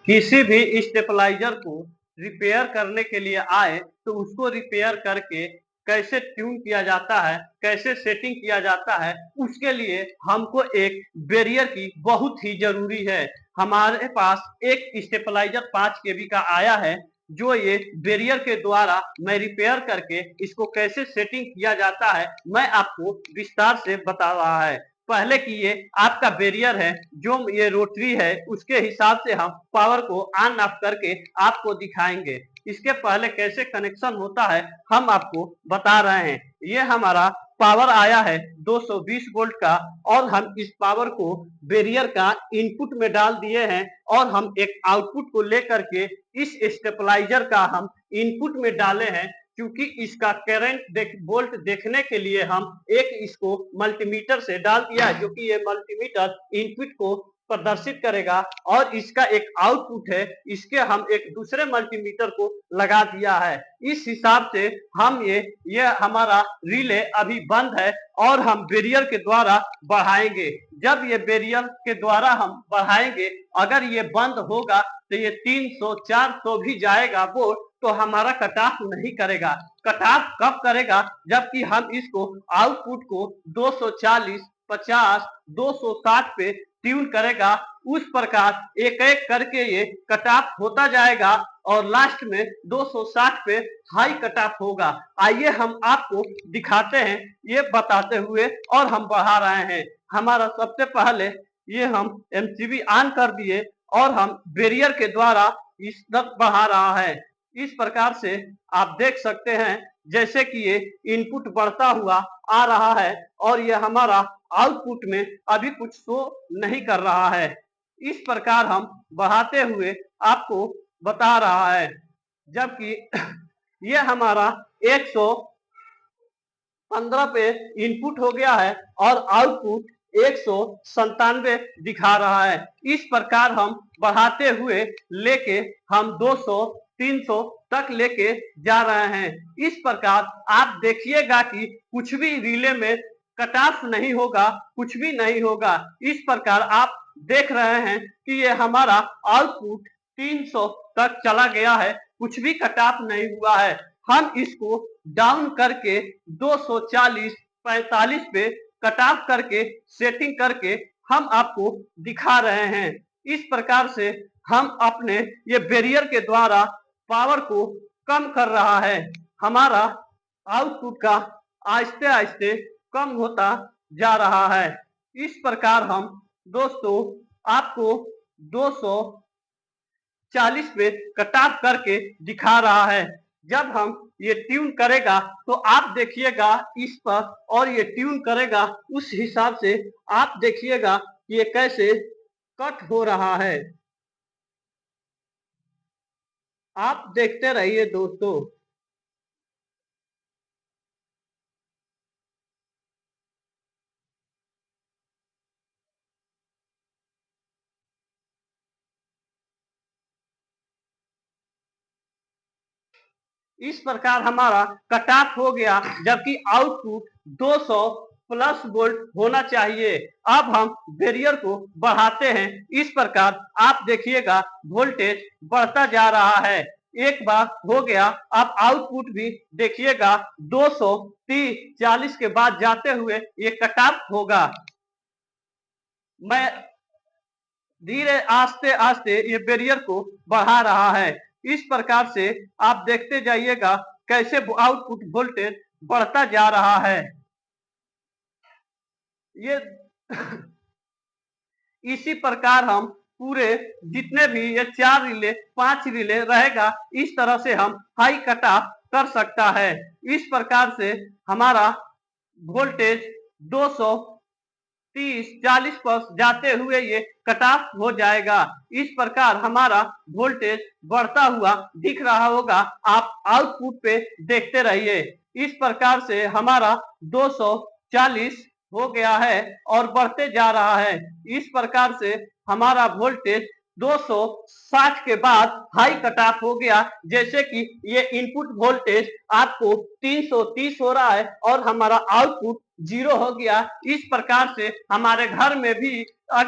किसी भी स्टेबलाइजर को रिपेयर करने के लिए आए तो उसको रिपेयर करके कैसे ट्यून किया जाता है, कैसे सेटिंग किया जाता है, उसके लिए हमको एक बैरियर की बहुत ही जरूरी है। हमारे पास एक स्टेबलाइजर 5 केवी का आया है, जो ये बैरियर के द्वारा मैं रिपेयर करके इसको कैसे सेटिंग किया जाता है मैं आपको विस्तार से बता रहा है। पहले की ये आपका बैरियर है, जो ये रोटरी है, उसके हिसाब से हम पावर को ऑन ऑफ करके आपको दिखाएंगे। इसके पहले कैसे कनेक्शन होता है हम आपको बता रहे हैं। ये हमारा पावर आया है 220 वोल्ट का, और हम इस पावर को बैरियर का इनपुट में डाल दिए हैं, और हम एक आउटपुट को लेकर के इस स्टेबलाइजर का हम इनपुट में डाले हैं। क्योंकि इसका करंट वोल्ट देखने के लिए हम एक इसको मल्टीमीटर से डाल दिया है, जो कि ये मल्टीमीटर इनपुट को प्रदर्शित करेगा, और इसका एक आउटपुट है, इसके हम एक दूसरे मल्टीमीटर को लगा दिया है। इस हिसाब से हम ये हमारा रिले अभी बंद है, और हम बैरियर के द्वारा बढ़ाएंगे। जब ये बैरियर के द्वारा हम बढ़ाएंगे, अगर ये बंद होगा तो ये 300 400 भी जाएगा वो, तो हमारा कट ऑफ नहीं करेगा। कट ऑफ कब करेगा? जबकि हम इसको आउटपुट को 240, 50, 260 पे ट्यून करेगा। उस प्रकार एक एक करके ये कट ऑफ होता जाएगा, और लास्ट में 260 पे हाई कट ऑफ होगा। आइए हम आपको दिखाते हैं ये बताते हुए, और हम बढ़ा रहे हैं। हमारा सबसे पहले ये हम एमसीबी ऑन कर दिए, और हम बैरियर के द्वारा इस तरफ बढ़ा रहा है। इस प्रकार से आप देख सकते हैं, जैसे कि ये इनपुट बढ़ता हुआ आ रहा है, और ये हमारा आउटपुट में अभी कुछ शो नहीं कर रहा है। इस प्रकार हम बढ़ाते हुए आपको बता रहा है। जबकि ये हमारा 115 पे इनपुट हो गया है, और आउटपुट 197 दिखा रहा है। इस प्रकार हम बढ़ाते हुए लेके हम 200, 300 तक लेके जा रहे हैं। इस प्रकार आप देखिएगा कि कुछ भी रिले में कट ऑफ नहीं होगा, कुछ भी नहीं होगा। इस प्रकार आप देख रहे हैं कि ये हमारा आउटपुट 300 तक चला गया है, कुछ भी कट ऑफ नहीं हुआ है। हम इसको डाउन करके 240, 45 पे कट ऑफ करके सेटिंग करके हम आपको दिखा रहे हैं। इस प्रकार से हम अपने ये बैरियर के द्वारा पावर को कम कर रहा है। हमारा आउटपुट का आहिस्ते आहिस्ते कम होता जा रहा है। इस प्रकार हम दोस्तों आपको 240 पे कट ऑफ करके दिखा रहा है। जब हम ये ट्यून करेगा तो आप देखिएगा इस पर, और ये ट्यून करेगा उस हिसाब से आप देखिएगा कि ये कैसे कट हो रहा है। आप देखते रहिए दोस्तों। इस प्रकार हमारा कट ऑफ हो गया, जबकि आउटपुट 200 प्लस वोल्ट होना चाहिए। अब हम बैरियर को बढ़ाते हैं। इस प्रकार आप देखिएगा वोल्टेज बढ़ता जा रहा है। एक बार हो गया, अब आउटपुट भी देखिएगा 230, 40 के बाद जाते हुए ये कट ऑफ होगा। मैं धीरे आस्ते आस्ते ये बैरियर को बढ़ा रहा है। इस प्रकार से आप देखते जाइएगा कैसे आउटपुट वोल्टेज बढ़ता जा रहा है। ये इसी प्रकार हम पूरे जितने भी ये 4 रिले 5 रिले रहेगा, इस तरह से हम हाई कट ऑफ कर सकता है। इस प्रकार से हमारा वोल्टेज 230, 40 पर जाते हुए ये कट ऑफ हो जाएगा। इस प्रकार हमारा वोल्टेज बढ़ता हुआ दिख रहा होगा, आप आउटपुट पे देखते रहिए। इस प्रकार से हमारा 240 हो गया है और बढ़ते जा रहा है। इस प्रकार से हमारा वोल्टेज 260 के बाद हाई कट ऑफ हो गया। जैसे कि ये इनपुट वोल्टेज आपको 330 हो रहा है, और हमारा आउटपुट 0 हो गया। इस प्रकार से हमारे घर में भी अगर